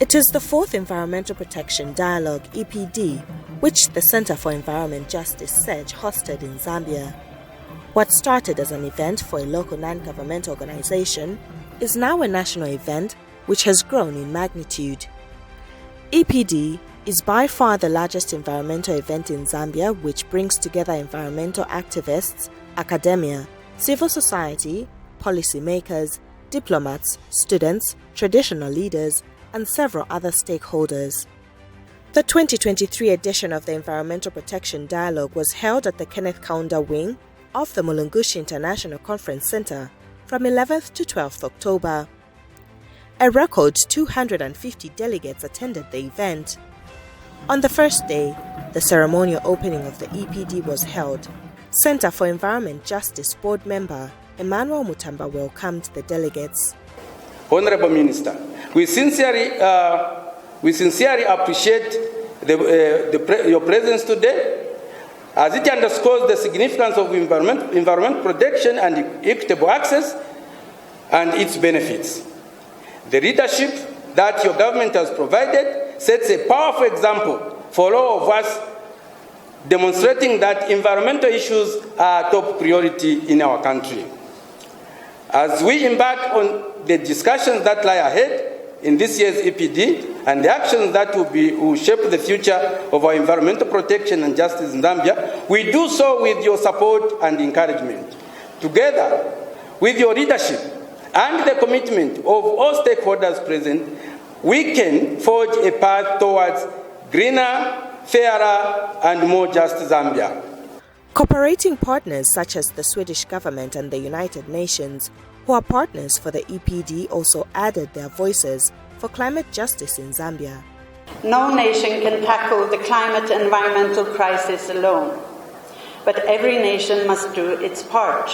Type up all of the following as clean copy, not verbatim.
It is the fourth Environmental Protection Dialogue-EPD, which the Center for Environment Justice (CEJ) hosted in Zambia. What started as an event for a local non-government organization is now a national event which has grown in magnitude. EPD is by far the largest environmental event in Zambia, which brings together environmental activists, academia, civil society, policymakers, diplomats, students, traditional leaders, and several other stakeholders. The 2023 edition of the Environmental Protection Dialogue was held at the Kenneth Kaunda wing of the Mulungushi International Conference Center from 11th to 12th October. A record 250 delegates attended the event. On the first day, the ceremonial opening of the EPD was held. Center for Environment Justice Board member Emmanuel Mutamba welcomed the delegates. Honorable Minister, we sincerely appreciate your presence today, as it underscores the significance of environment protection and equitable access and its benefits. The leadership that your government has provided sets a powerful example for all of us, demonstrating that environmental issues are top priority in our country. As we embark on the discussions that lie ahead in this year's EPD and the actions that will shape the future of our environmental protection and justice in Zambia, we do so with your support and encouragement. Together with your leadership and the commitment of all stakeholders present, we can forge a path towards greener, fairer, and more just Zambia. Cooperating partners such as the Swedish government and the United Nations, who are partners for the EPD, also added their voices for climate justice in Zambia. No nation can tackle the climate and environmental crisis alone, but every nation must do its part.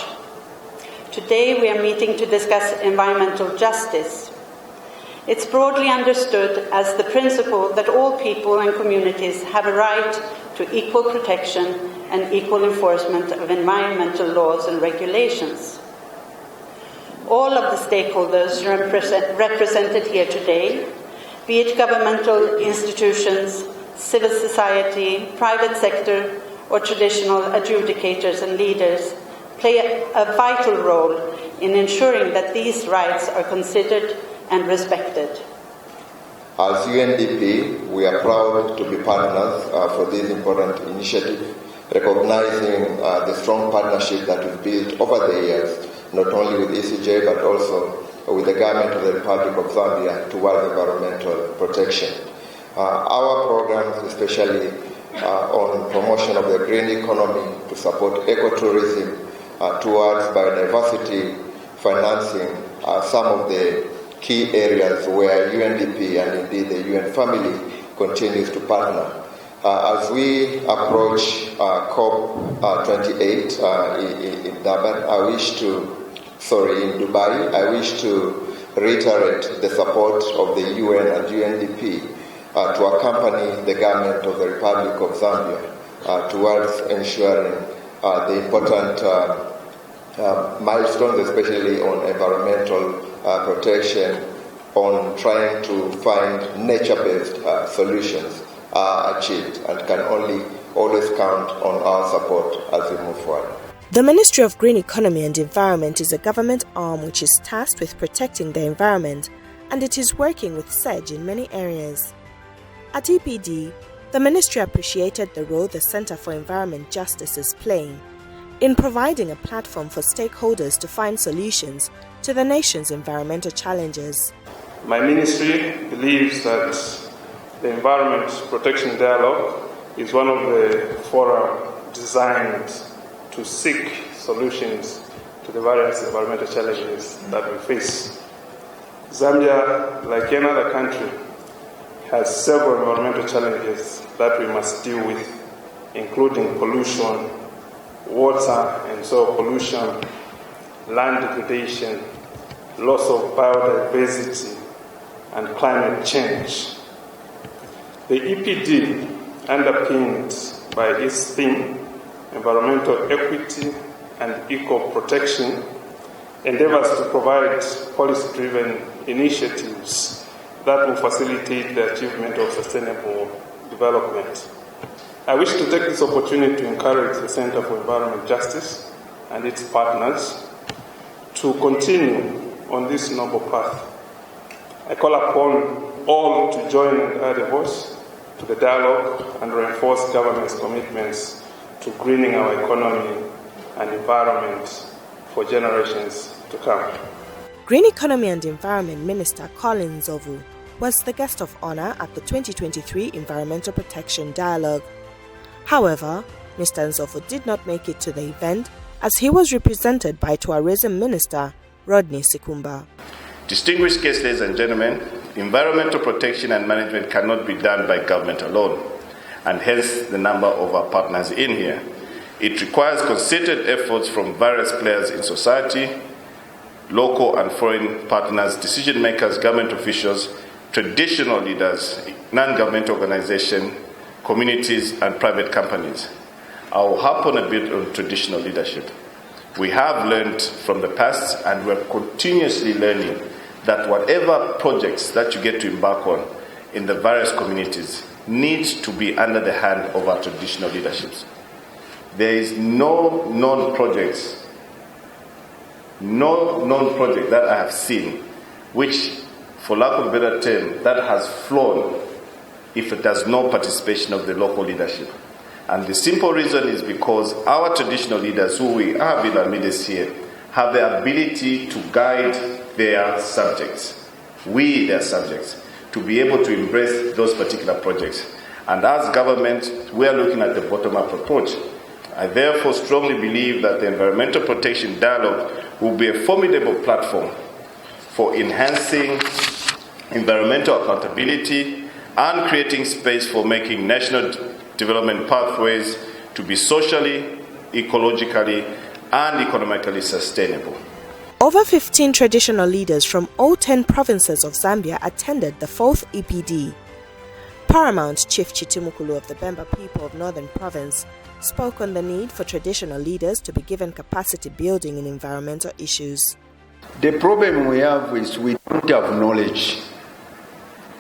Today we are meeting to discuss environmental justice. It's broadly understood as the principle that all people and communities have a right to equal protection and equal enforcement of environmental laws and regulations. All of the stakeholders represented here today, be it governmental institutions, civil society, private sector, or traditional adjudicators and leaders, play a vital role in ensuring that these rights are considered and respected. As UNDP, we are proud to be partners for this important initiative, recognizing the strong partnership that we've built over the years, not only with ECJ but also with the government of the Republic of Zambia towards environmental protection. Our programs, especially on promotion of the green economy to support ecotourism, towards biodiversity financing, are some of the key areas where UNDP and indeed the UN family continues to partner. As we approach COP28 in Dubai, I wish to reiterate the support of the UN and UNDP to accompany the government of the Republic of Zambia towards ensuring the important milestones, especially on environmental protection, on trying to find nature-based solutions are achieved, and can only always count on our support as we move forward. The Ministry of Green Economy and Environment is a government arm which is tasked with protecting the environment, and it is working with CEJ in many areas. At EPD, the ministry appreciated the role the Center for Environment Justice is playing in providing a platform for stakeholders to find solutions to the nation's environmental challenges. My ministry believes that the Environment Protection Dialogue is one of the fora designed to seek solutions to the various environmental challenges that we face. Zambia, like any other country, has several environmental challenges that we must deal with, including pollution, water and soil pollution, land degradation, loss of biodiversity, and climate change. The EPD, underpinned by its theme, environmental equity and eco protection, endeavors to provide policy-driven initiatives that will facilitate the achievement of sustainable development. I wish to take this opportunity to encourage the Center for Environment Justice and its partners to continue on this noble path. I call upon all to join and add a voice to the dialogue and reinforce government's commitments to greening our economy and environment for generations to come. Green Economy and Environment Minister Colin Ndlovu was the guest of honor at the 2023 Environmental Protection Dialogue. However, Mr. Ndlovu did not make it to the event as he was represented by Tourism Minister Rodney Sikumba. Distinguished guests, ladies and gentlemen, environmental protection and management cannot be done by government alone, and hence the number of our partners in here. It requires concerted efforts from various players in society, local and foreign partners, decision makers, government officials, traditional leaders, non-government organizations, communities, and private companies. I will harp on a bit on traditional leadership. We have learned from the past, and we're continuously learning that whatever projects that you get to embark on in the various communities needs to be under the hand of our traditional leaderships. There is no known project that I have seen which, for lack of a better term, that has flown if it has no participation of the local leadership. And the simple reason is because our traditional leaders, who we have in our midst here, have the ability to guide their subjects, their subjects, to be able to embrace those particular projects. And as government, we are looking at the bottom-up approach. I therefore strongly believe that the Environmental Protection Dialogue will be a formidable platform for enhancing environmental accountability and creating space for making national development pathways to be socially, ecologically, and economically sustainable. Over 15 traditional leaders from all 10 provinces of Zambia attended the 4th EPD. Paramount Chief Chitimukulu of the Bemba people of Northern Province spoke on the need for traditional leaders to be given capacity building in environmental issues. The problem we have is we don't have knowledge.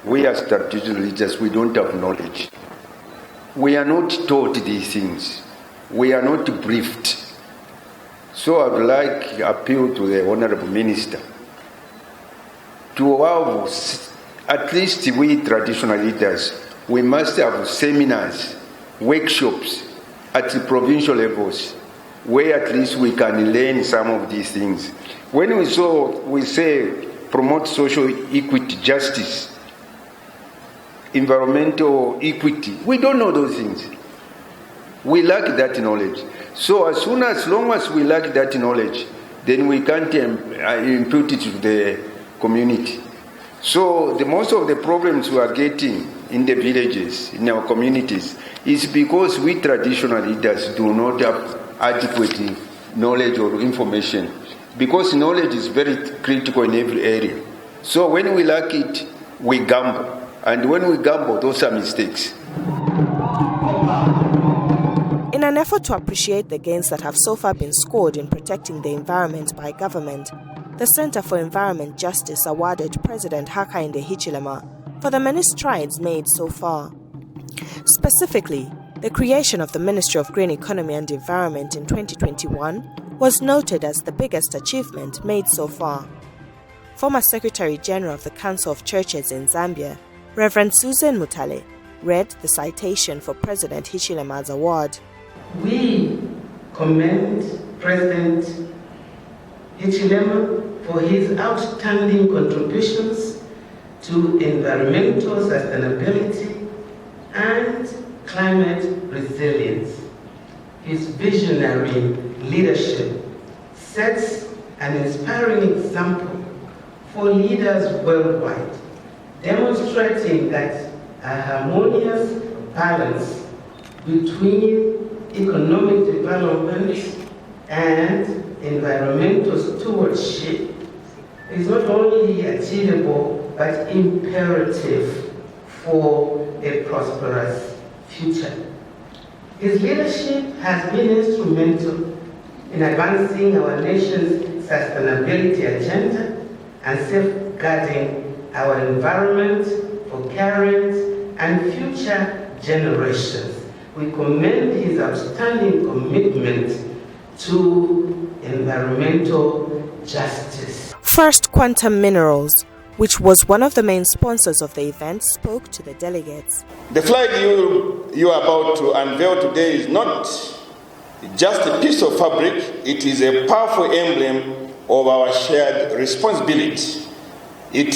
We as traditional leaders, we don't have knowledge. We are not taught these things. We are not briefed. So I would like to appeal to the Honorable Minister to have, at least we traditional leaders, we must have seminars, workshops at the provincial levels where at least we can learn some of these things. When we say promote social equity, justice, environmental equity, we don't know those things. We lack that knowledge. So as long as we lack that knowledge, then we can't impute it to the community. So most of the problems we are getting in the villages, in our communities, is because we traditional leaders do not have adequate knowledge or information. Because knowledge is very critical in every area. So when we lack it, we gamble. And when we gamble, those are mistakes. In an effort to appreciate the gains that have so far been scored in protecting the environment by government, the Center for Environment Justice awarded President Hakainde Hichilema for the many strides made so far. Specifically, the creation of the Ministry of Green Economy and Environment in 2021 was noted as the biggest achievement made so far. Former Secretary General of the Council of Churches in Zambia, Reverend Susan Mutale, read the citation for President Hichilema's award. We commend President Hichilema for his outstanding contributions to environmental sustainability and climate resilience. His visionary leadership sets an inspiring example for leaders worldwide, demonstrating that a harmonious balance between economic development and environmental stewardship is not only achievable but imperative for a prosperous future. His leadership has been instrumental in advancing our nation's sustainability agenda and safeguarding our environment for current and future generations. We commend his outstanding commitment to environmental justice. First Quantum Minerals, which was one of the main sponsors of the event, spoke to the delegates. The flag you are about to unveil today is not just a piece of fabric, it is a powerful emblem of our shared responsibility. It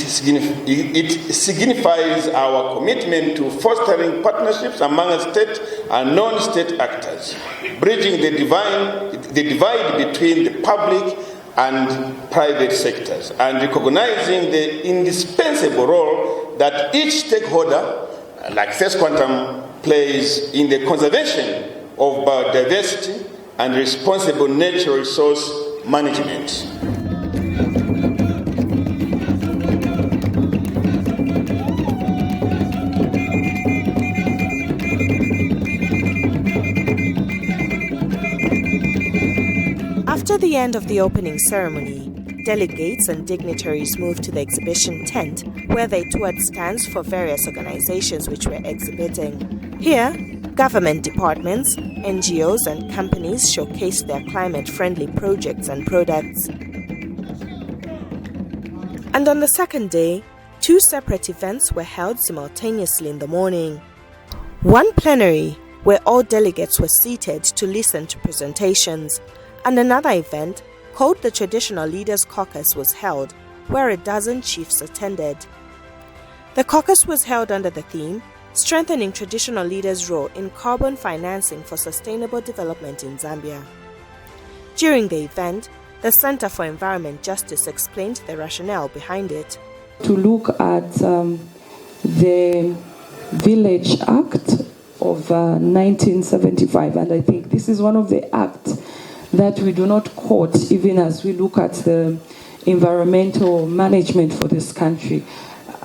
signifies our commitment to fostering partnerships among state and non-state actors, bridging the divide between the public and private sectors, and recognizing the indispensable role that each stakeholder, like First Quantum, plays in the conservation of biodiversity and responsible natural resource management. After the end of the opening ceremony, delegates and dignitaries moved to the exhibition tent, where they toured stands for various organizations which were exhibiting. Here, government departments, NGOs and companies showcased their climate-friendly projects and products. And on the second day, 2 separate events were held simultaneously in the morning. One plenary, where all delegates were seated to listen to presentations, and another event, called the Traditional Leaders Caucus, was held, where a dozen chiefs attended. The caucus was held under the theme, Strengthening Traditional Leaders' Role in Carbon Financing for Sustainable Development in Zambia. During the event, the Center for Environment Justice explained the rationale behind it. To look at the Village Act of 1975, and I think this is one of the acts that we do not quote even as we look at the environmental management for this country.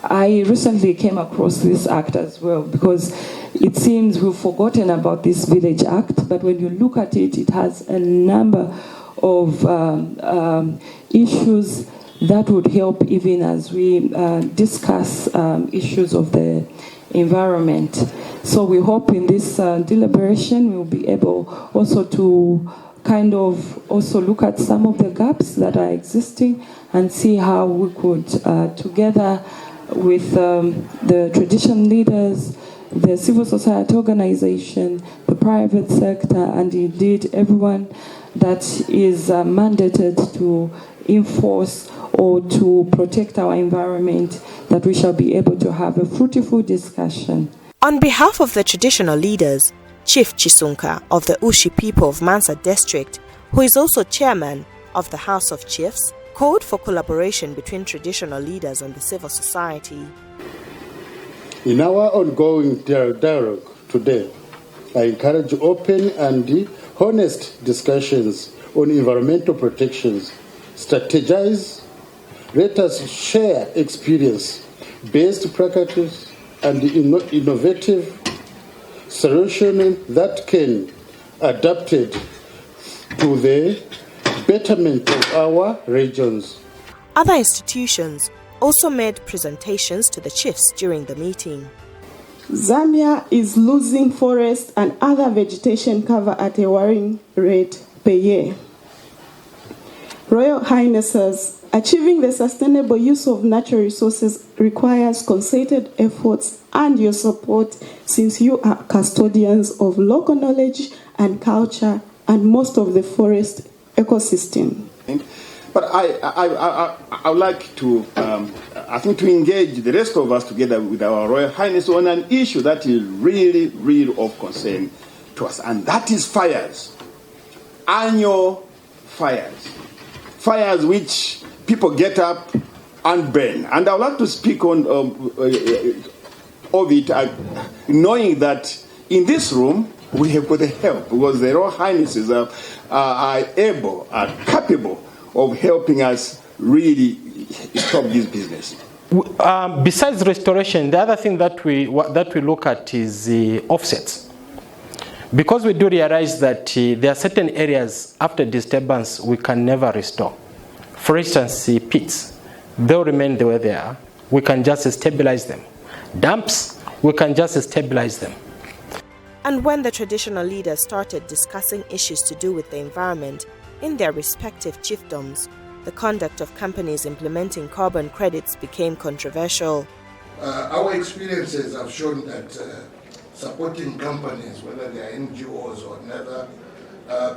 I recently came across this act as well because it seems we've forgotten about this Village Act, but when you look at it, it has a number of issues that would help even as we discuss issues of the environment. So we hope in this deliberation we'll be able also to kind of also look at some of the gaps that are existing and see how we could, together with the traditional leaders, the civil society organization, the private sector, and indeed everyone that is mandated to enforce or to protect our environment, that we shall be able to have a fruitful discussion. On behalf of the traditional leaders, Chief Chisunka of the Ushi people of Mansa district, who is also chairman of the House of Chiefs, called for collaboration between traditional leaders and the civil society. In our ongoing dialogue today, I encourage open and honest discussions on environmental protections. Strategize, let us share experience, best practices, and innovative solution that can adapted to the betterment of our regions. Other institutions also made presentations to the chiefs during the meeting. Zambia is losing forest and other vegetation cover at a worrying rate per year. Royal Highnesses, achieving the sustainable use of natural resources requires concerted efforts and your support, since you are custodians of local knowledge and culture and most of the forest ecosystem. But I would like to, I think, to engage the rest of us together with our Royal Highness on an issue that is really, really of concern to us, and that is fires. Annual fires. Fires which people get up and burn. And I would like to speak on of it, knowing that in this room we have got the help, because the Royal Highnesses are able, are capable of helping us really stop this business. Besides restoration, the other thing that we look at is the offsets. Because we do realize that there are certain areas after disturbance we can never restore. For instance, the pits, they'll remain the way they are. we can just stabilize them. Dumps, we can just stabilize them. And when the traditional leaders started discussing issues to do with the environment in their respective chiefdoms, the conduct of companies implementing carbon credits became controversial. Our experiences have shown that supporting companies, whether they are NGOs or another,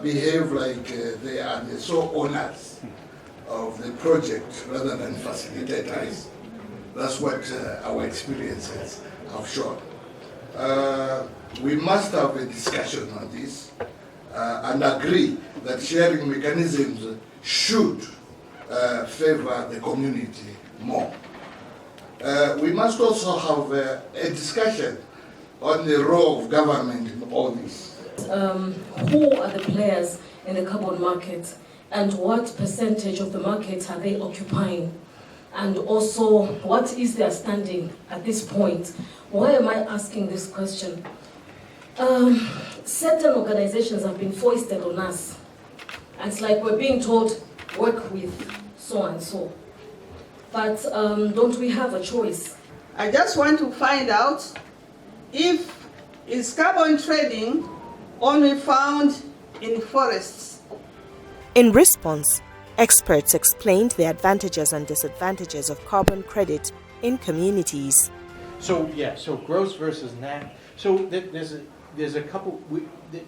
behave like they are the sole owners of the project rather than facilitators. That's what our experiences have shown. We must have a discussion on this and agree that sharing mechanisms should favor the community more. We must also have a discussion on the role of government in all this. Who are the players in the carbon market and what percentage of the market are they occupying? And also, what is their standing at this point? Why am I asking this question? Certain organizations have been foisted on us. And it's like we're being told, work with so and so. But don't we have a choice? I just want to find out if is carbon trading only found in forests. In response, experts explained the advantages and disadvantages of carbon credit in communities. So gross versus net. So there's a couple.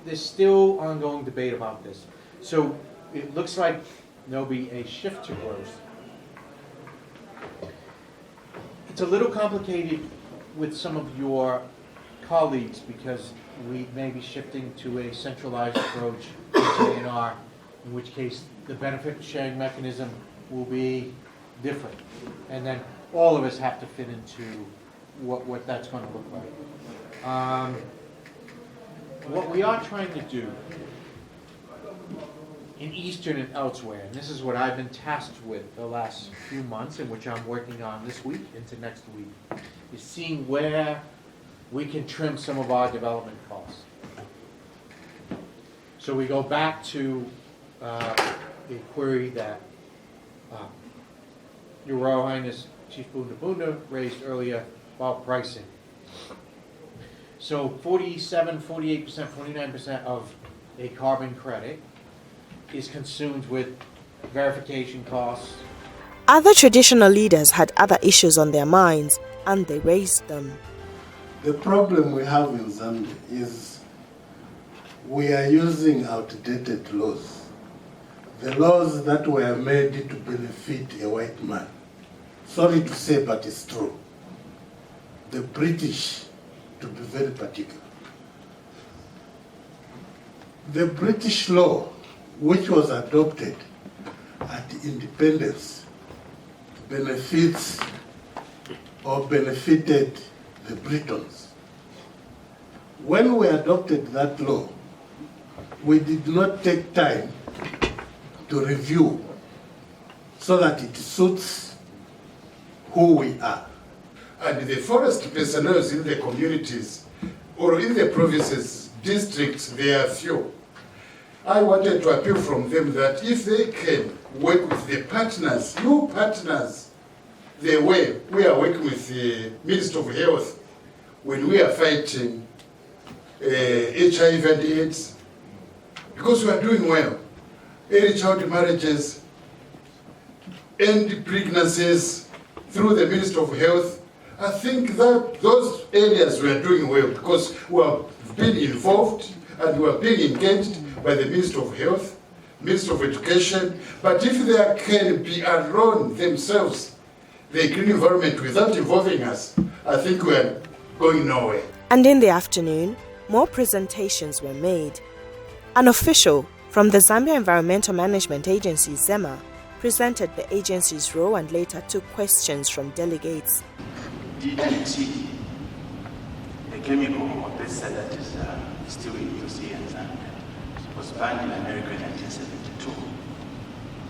There's still ongoing debate about this. So it looks like there'll be a shift to gross. It's a little complicated with some of your colleagues because we may be shifting to a centralized approach to A&R, in which case the benefit sharing mechanism will be different. And then all of us have to fit into what that's going to look like. What we are trying to do in Eastern and elsewhere, and this is what I've been tasked with the last few months and which I'm working on this week into next week, is seeing where we can trim some of our development costs. So we go back to the query that Your Royal Highness Chief Bunda Bunda raised earlier about pricing. So 47, 48%, 49% of a carbon credit is consumed with verification costs. Other traditional leaders had other issues on their minds and they raised them. The problem we have in Zambia is we are using outdated laws. The laws that were made to benefit a white man. Sorry to say, but it's true. The British, to be very particular. The British law, which was adopted at independence, benefits or benefited the Britons. When we adopted that law, we did not take time to review so that it suits who we are. And the forest personnel in the communities or in the provinces, districts, they are few. I wanted to appeal from them that if they can work with the partners, new partners, the way we are working with the Minister of Health when we are fighting HIV and AIDS, because we are doing well. Early child marriages, end pregnancies through the Minister of Health. I think that those areas we are doing well because we have been involved and we are being engaged by the Minister of Health, Minister of Education. But if they can be alone themselves, the green environment without involving us, I think we are going nowhere. And in the afternoon, more presentations were made. An official from the Zambia Environmental Management Agency, ZEMA, presented the agency's role and later took questions from delegates. DDT, a chemical pesticide that is still in use here in Zambia, was banned in America in 1972.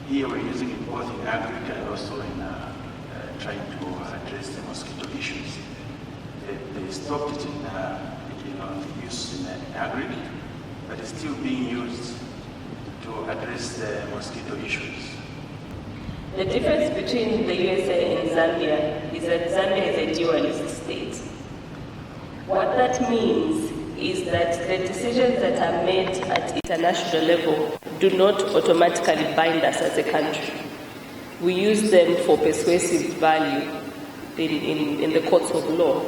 Here we're using it both in agriculture and also in trying to address the mosquito issues. They stopped it in use in agriculture, but it's still being used to address the mosquito issues. The difference between the USA and Zambia is that Zambia is a dualist state. What that means is that the decisions that are made at international level do not automatically bind us as a country. We use them for persuasive value in the courts of law.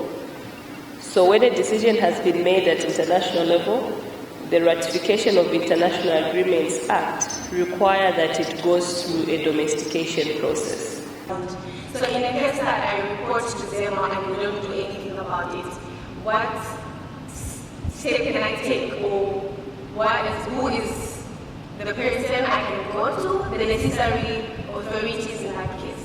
So when a decision has been made at international level, the Ratification of International Agreements Act require that it goes through a domestication process. So in a case that I report to them and we don't do anything about it, what step can I take, or who is the person I can go to, the necessary authorities in that case?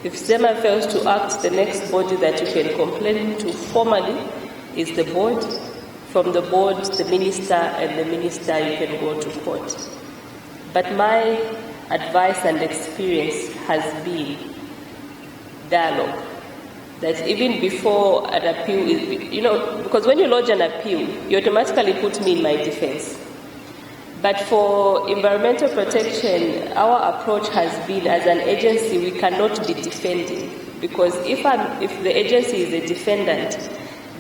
If ZEMA fails to act, the next body that you can complain to formally is the board. From the board, the minister, and the minister you can go to court. But my advice and experience has been dialogue. That even before an appeal is, because when you lodge an appeal, you automatically put me in my defense. But for environmental protection, our approach has been, as an agency, we cannot be defending. Because if the agency is a defendant,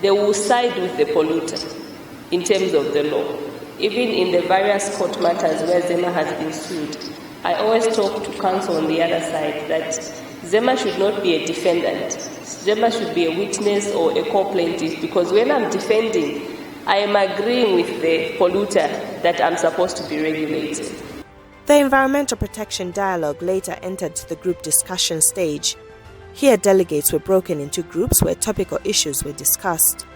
they will side with the polluter in terms of the law. Even in the various court matters where ZEMA has been sued, I always talk to counsel on the other side that ZEMA should not be a defendant. ZEMA should be a witness or a co-plaintiff, because when I'm defending, I am agreeing with the polluter that I'm supposed to be regulated. The Environmental Protection Dialogue later entered the group discussion stage. Here, delegates were broken into groups where topical issues were discussed.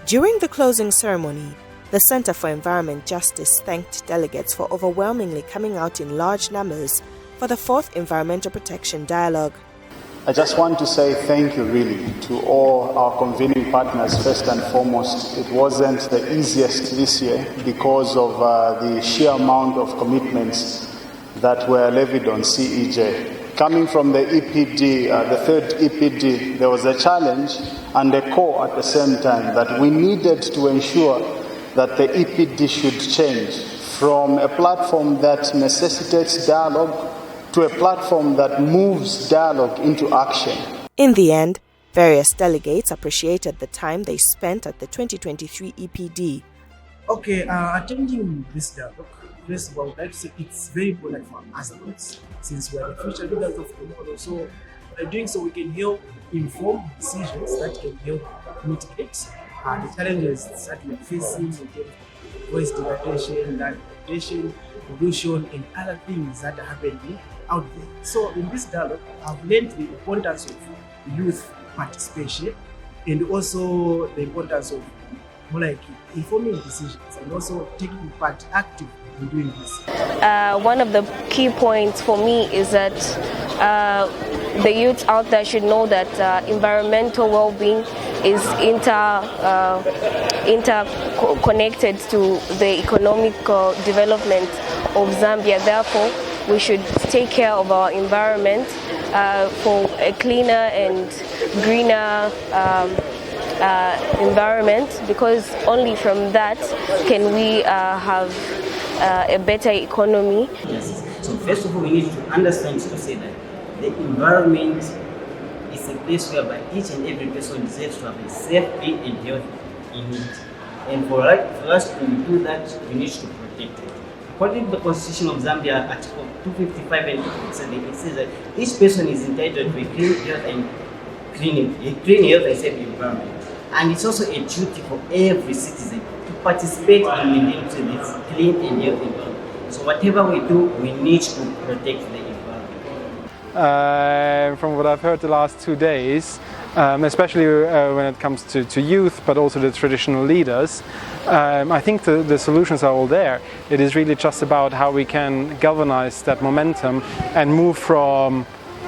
During the closing ceremony, the Center for Environment Justice thanked delegates for overwhelmingly coming out in large numbers for the 4th Environmental Protection Dialogue. I just want to say thank you really to all our convening partners first and foremost. It wasn't the easiest this year because of the sheer amount of commitments that were levied on CEJ. Coming from the EPD, the 3rd EPD, there was a challenge and a call at the same time that we needed to ensure that the EPD should change from a platform that necessitates dialogue to a platform that moves dialogue into action. In the end, various delegates appreciated the time they spent at the 2023 EPD. Okay, attending this dialogue, first of all, I would like to say it's very important for us adults, since we are the future leaders of tomorrow. So by doing so, we can help inform decisions that can help mitigate the challenges that we are facing in terms of voice degradation, land degradation, pollution, and other things that are happening out there. So in this dialogue, I've learned the importance of youth participation and also the importance of informing decisions and also taking part active in doing this. One of the key points for me is that the youth out there should know that environmental well-being is interconnected to the economic development of Zambia. Therefore, we should take care of our environment for a cleaner and greener environment, because only from that can we have a better economy. Yes. So first of all, we need to understand to say that the environment is a place whereby each and every person deserves to have a safe, clean and healthy in it. And for us to do that, we need to protect it. According to the Constitution of Zambia, Article 255 and 257, it says that each person is entitled to a clean health and clean health and safe environment. And it's also a duty for every citizen to participate in maintaining this clean and healthy environment. So whatever we do, we need to protect the environment. From what I've heard the last 2 days, especially when it comes to youth, but also the traditional leaders, I think the solutions are all there. It is really just about how we can galvanize that momentum and move from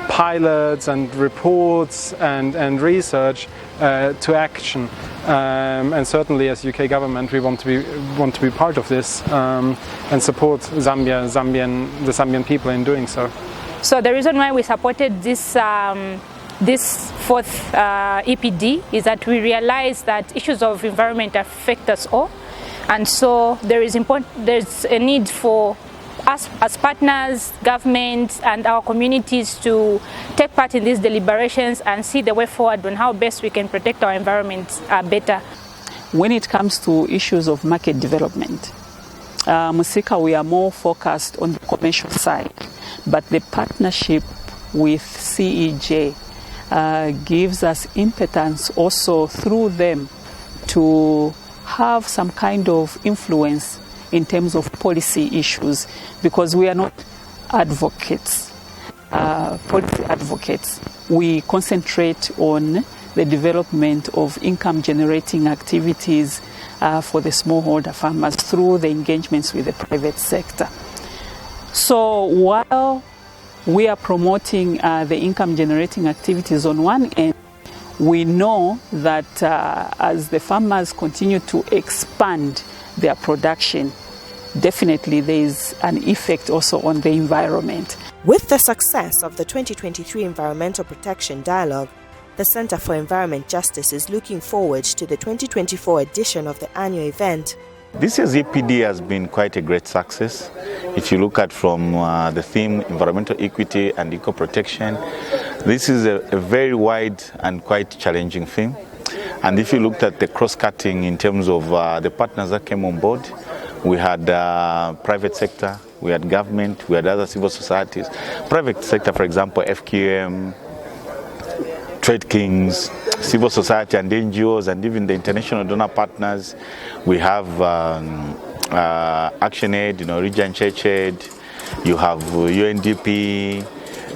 pilots and reports and research to action. And certainly as UK government, we want to be part of this and support the Zambian people in doing so. So the reason why we supported this fourth EPD is that we realize that issues of environment affect us all, and so there's a need for us as partners, government and our communities to take part in these deliberations and see the way forward on how best we can protect our environment better. When it comes to issues of market development, MICC, we are more focused on the commercial side, but the partnership with CEJ gives us impotence also through them to have some kind of influence in terms of policy issues, because we are not advocates, policy advocates. We concentrate on the development of income generating activities for the smallholder farmers through the engagements with the private sector. So while we are promoting the income generating activities on one end, we know that as the farmers continue to expand their production, definitely there is an effect also on the environment. With the success of the 2023 Environmental Protection Dialogue, the Center for Environment Justice is looking forward to the 2024 edition of the annual event. This year's EPD has been quite a great success. If you look at from the theme environmental equity and eco-protection, this is a very wide and quite challenging theme. And if you looked at the cross-cutting in terms of the partners that came on board, we had private sector, we had government, we had other civil societies. Private sector, for example, FQM, Trade Kings, civil society and NGOs, and even the international donor partners. We have ActionAid, Region Church Aid, you have UNDP,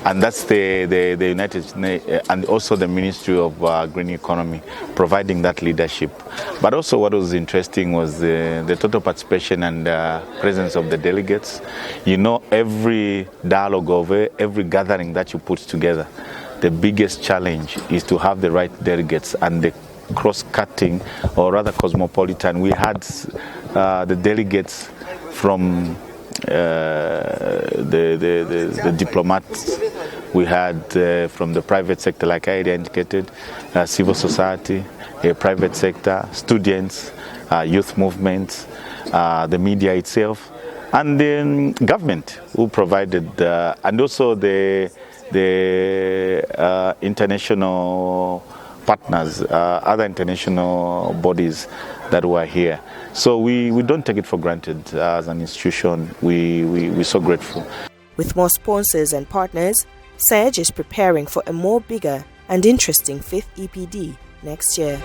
and that's the United Nations, and also the Ministry of Green Economy, providing that leadership. But also what was interesting was the total participation and presence of the delegates. You know, every dialogue of every gathering that you put together, the biggest challenge is to have the right delegates and the cross-cutting, or rather cosmopolitan. We had the delegates from the diplomats, we had from the private sector, like I indicated, civil society, private sector, students, youth movements, the media itself, and then government who provided, and also the international partners, other international bodies that were here. So we don't take it for granted as an institution. We're so grateful. With more sponsors and partners, SEJ is preparing for a more bigger and interesting 5th EPD next year.